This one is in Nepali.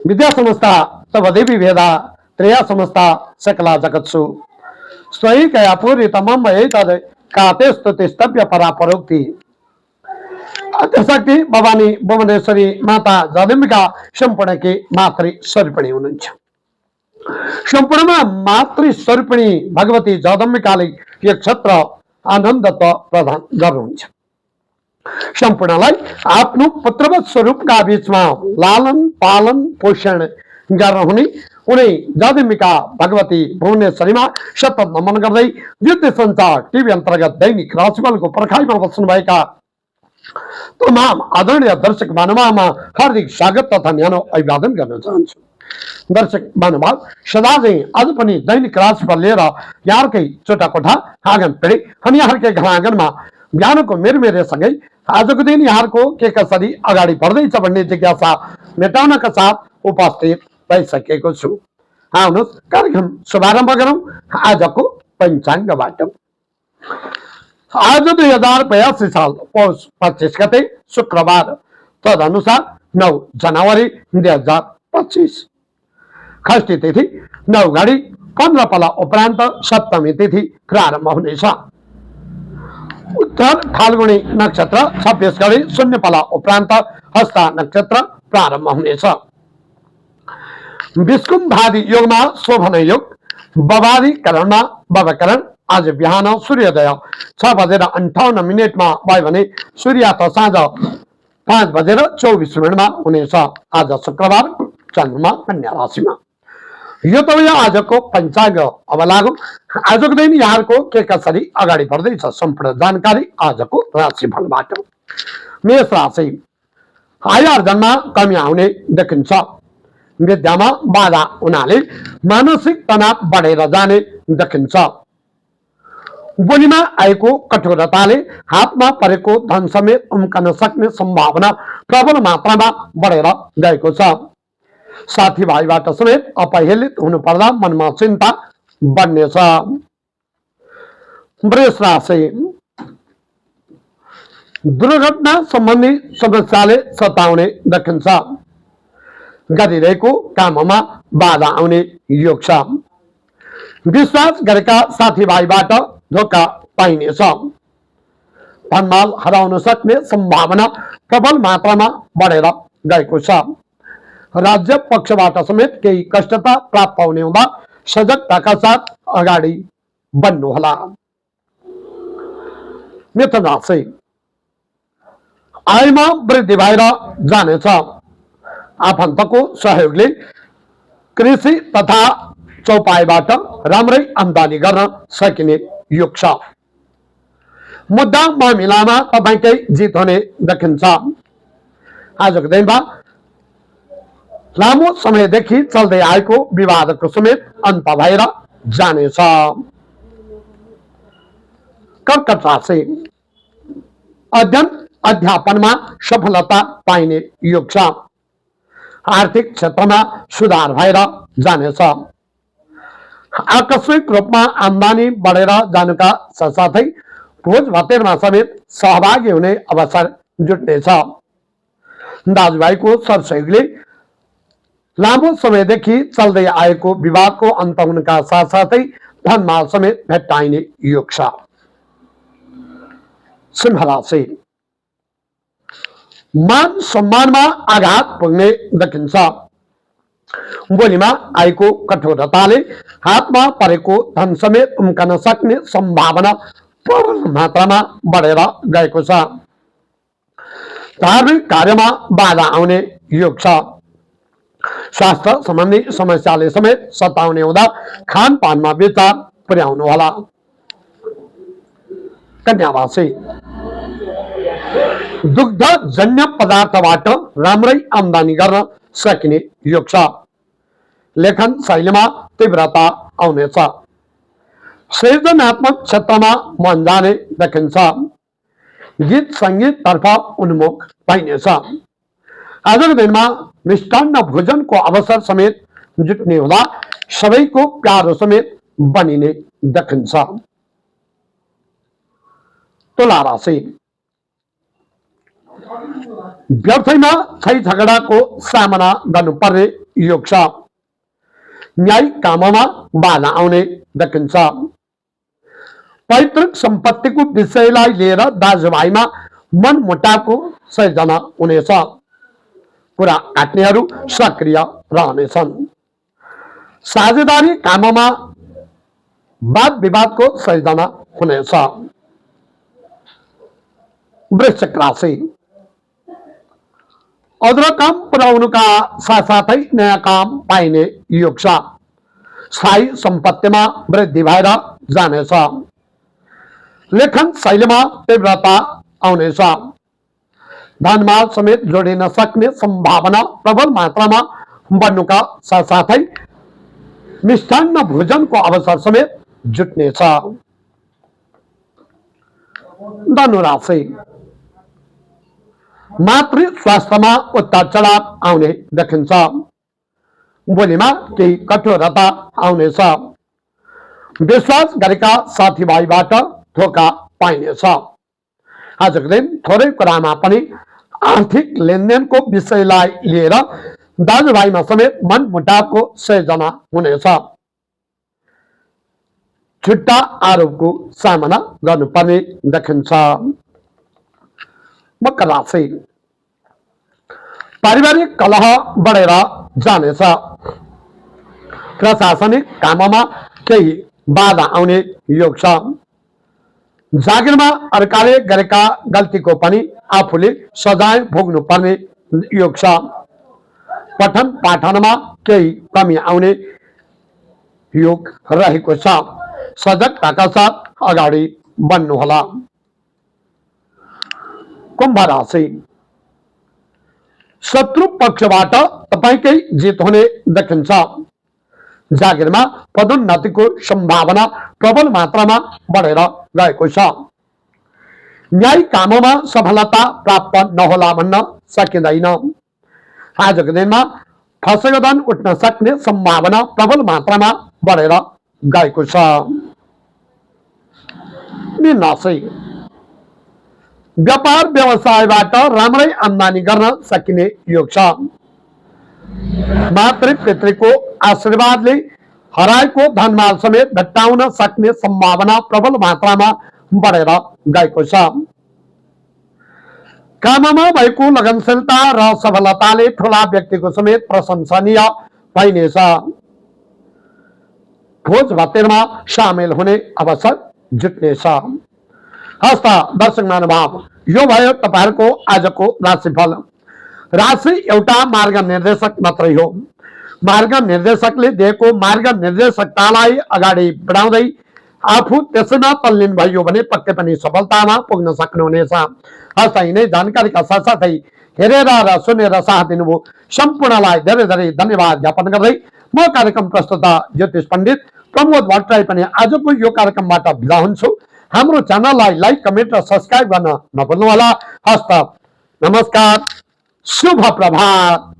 विद्या संस्था तवदेवी वेदा त्रया संस्था सकला जगत्सु स्वयं कया पूरी तमम तद काते स्तुतिस्तव्य परा परोक्ति शक्ति भवानी भुवनेश्वरी माता जगदम्बिका सम्पूर्ण की मातृ स्वरूपिणी हुनुहुन्छ। सम्पूर्णमा मातृ स्वरूपिणी भगवती जगदम्बिकाले यो क्षेत्र आनन्दत्व प्रदान गर्नुहुन्छ। सम्पूर्णलाई आफ्नो पुत्रवत स्वरूपका बीचमा लालन पालन पोषण गर्न हुने उनी जगदम्बिका भगवती भुवनेश्वरीमा सतत नमन गर्दै युद्ध संचार टिभी अन्तर्गत दैनिक राशिफलको पर्खाइमा बस्नुभएका तमाम आदरणीय दर्शक महानुभावमा हार्दिक स्वागत तथा न्यानो अभिवादन गर्न चाहन्छु। दर्शक महानुभाव सदा चाहिँ आज पनि दैनिक राशिफल लिएर यहाँकै छोटा कोठा आँगन पिँढी अनि यहाँकै घर आँगनमा बिहानको मेरमेरेसँगै आजको दिन यहाँको के कसरी अगाडि बढ्दैछ भन्ने जिज्ञासा मेटाउनका साथ उपस्थित भइसकेको छु। आउनुहोस् कार्यक्रम शुभारम्भ गरौँ आजको पञ्चाङ्गबाट। आज 2082 साल पौष 25 गते शुक्रबार तदनुसार 9 जनवरी 2025 षष्ठी तिथि 9 घडी 15 पला उपरान्त सप्तमी तिथि प्रारम्भ हुनेछ। उत्तर फाल्गुनी नक्षत्र 26 घडी 0 पला उपरान्त हस्ता नक्षत्र प्रारम्भ हुनेछ। विष्कुम्भादि योगमा शोभन योग बबादी करणमा बबकरण आज बिहान सूर्योदय 6:58 भयो भने सूर्यास्त साँझ 5:24 हुनेछ। आज शुक्रबार चन्द्रमा कन्या राशिमा। यो त आजको पञ्चाङ्ग। अब लागौँ आजको दिन यहाँको के कसरी अगाडि बढ्दैछ सम्पूर्ण जानकारी आजको राशिफलबाट। मेष राशि आय आर्जनमा कमी आउने देखिन्छ। विद्यामा बाधा हुनाले मानसिक तनाव बढेर जाने देखिन्छ। बोलीमा आएको कठोरताले हातमा परेको धन समेत उम्कन सक्ने सम्भावना प्रबल मात्रामा बढेर गएको छ। साथीभाइबाट समेत अपहेलित हुनुपर्दा मनमा चिन्ता बढ्नेछ। वृष राशि दुर्घटना सम्बन्धी समस्याले सताउने देखिन्छ। गरिरहेको काममा बाधा आउने योग छ। विश्वास गरेका साथीभाइबाट धोका पाइनेछ। धनमाल हराउन सक्ने सम्भावना प्रबल मात्रामा बढेर गएको छ। राज्य पक्षबाट समेत केही कष्टता प्राप्त हुने हुँदा सजगताका साथ अगाडि बढ्नुहोला। मिथुन राशि आयमा वृद्धि भएर जानेछ। आफन्तको सहयोगले कृषि तथा चौपाईबाट राम्रै आम्दानी गर्न सकिने योग छ। मुद्दा मामिलामा तपाईकै जित हुने देखिन्छ। आजको दिनमा लामो समयदेखि चल्दै आएको विवादको समेत अन्त भएर जानेछ। कर्कट राशि अध्ययन अध्यापनमा सफलता पाइने योग छ। आर्थिक क्षेत्रमा सुधार भएर जानेछ। आकस्मिक रूपमा आम्दानी बढेर जानुका साथसाथै भोज भतेरमा समेत सहभागी हुने अवसर जुट्नेछ। दाजुभाइको सरसहयोगले लामो समयदेखि चल्दै आएको विवादको अन्त हुनुका साथसाथै धनमाल समेत भेट्टाइने योग छ। सिंह राशि मान सम्मानमा आघात पुग्ने देखिन्छ। बोलीमा आएको कठोरताले हातमा परेको धन समेत उम्कन सक्ने सम्भावना प्रबल मात्रामा बढेर गएको छ। धार्मिक कार्यमा बाधा आउने योग छ। स्वास्थ्य सम्बन्धी समस्याले समेत सताउने हुँदा खानपानमा विचार पुर्याउनुहोला। कन्या राशि दुग्ध जन्य पदार्थबाट राम्रै आम्दानी गर्न सकिने योग छ। लेखन शैलीमा तीव्रता आउनेछ। सृजनात्मक क्षेत्रमा मन जाने देखिन्छ। गीत सङ्गीत तर्फ उन्मुख पाइनेछ। आजको दिनमा मिष्टान्न भोजनको अवसर समेत जुट्ने हुँदा सबैको प्यारो समेत बनिने देखिन्छ। तुला राशि व्यर्थैमा क्षय झगडाको सामना गर्नुपर्ने योग छ। न्यायिक काममा बाधा आउने देखिन्छ। पैतृक सम्पत्तिको विषयलाई लिएर दाजुभाइमा मनमुटावको सृजना हुनेछ। कुरा काट्नेहरू सक्रिय रहनेछन्। साझेदारी काममा वाद विवादको सृजना हुनेछ। वृश्चिक राशि अझ काम पुर्याउनुका साथसाथै नयाँ काम पाइने योग छ। स्थायी सम्पत्तिमा वृद्धि भएर जानेछ। लेखन शैलीमा तीव्रता आउनेछ। धनमाल समेत जोडिन सक्ने सम्भावना प्रबल मात्रामा बन्नुका साथसाथै मिष्टान्न भोजनको अवसर समेत जुट्नेछ। धनु राशि मातृ स्वास्थ्यमा उतार चढाव आउने देखिन्छ। बोलीमा केही कठोरता आउनेछ। विश्वास गरेका साथीभाइबाट धोका पाइनेछ। आजको दिन थोरै कुरामा पनि आर्थिक लेनदेनको विषयलाई लिएर दाजुभाइमा समेत मनमुटावको सृजना हुनेछ। छुट्टा आरोपको सामना गर्नुपर्ने देखिन्छ। मकर राशि पारिवारिक कलह बढेर जानेछ। प्रशासनिक काममा केही बाधा आउने योग छ। जागिरमा अर्काले गरेका गल्तीको पनि आफूले सजाय भोग्नु पर्ने योग छ। पठन पाठनमा केही कमी आउने योग रहेको छ। सजगताका साथ अगाडि बढ्नुहोला। कुम्भ राशि शत्रु पक्षबाट तपाईकै जित हुने देखिन्छ। जागिरमा पदोन्नतिको सम्भावना प्रबल मात्रामा बढेर गएको छ। न्यायिक काममा सफलता प्राप्त नहोला भन्न सकिँदैन। आजको दिनमा फसेको धन उठ्न सक्ने सम्भावना प्रबल मात्रामा बढेर गएको छ। मीन राशि व्यापार व्यवसायबाट राम्रै आम्दानी गर्न सकिने योग छ। मातृपितृको आशीर्वादले हराएको धनमाल समेत भेट्टाउन सक्ने सम्भावना प्रबल मात्रामा बढेर गएको छ। काममा भएको लगनशीलता र सफलताले ठूला व्यक्तिको समेत प्रशंसनीय पाइनेछ। भोज भतेरमा सामेल हुने अवसर जुट्नेछ। हस्ता दर्शक महानुभाव यो भयो तपाईहरुको आजको राशिफल। राशि एउटा मार्ग निर्देशक मात्रै हो। मार्ग निर्देशकले दिएको मार्ग निर्देशकतालाई अगाडि बढाउँदै आफू त्यसैमा तल्लीन भयो भने पक्कै पनि सफलतामा पुग्न सक्नुहुनेछ। हस्ता यिनै जानकारीका साथसाथै हेरेर र सुनेर साथ दिनुभयो सम्पूर्णलाई धेरै धेरै धन्यवाद ज्ञापन गर्दै म कार्यक्रम प्रस्तुता ज्योतिष पण्डित प्रमोद भट्टराई पनि आजको यो कार्यक्रमबाट बिदा हुन्छु। हाम्रो च्यानललाई लाइक कमेन्ट र सब्स्क्राइब गर्न नभुल्नुहोला। हस्त नमस्कार, शुभ प्रभात।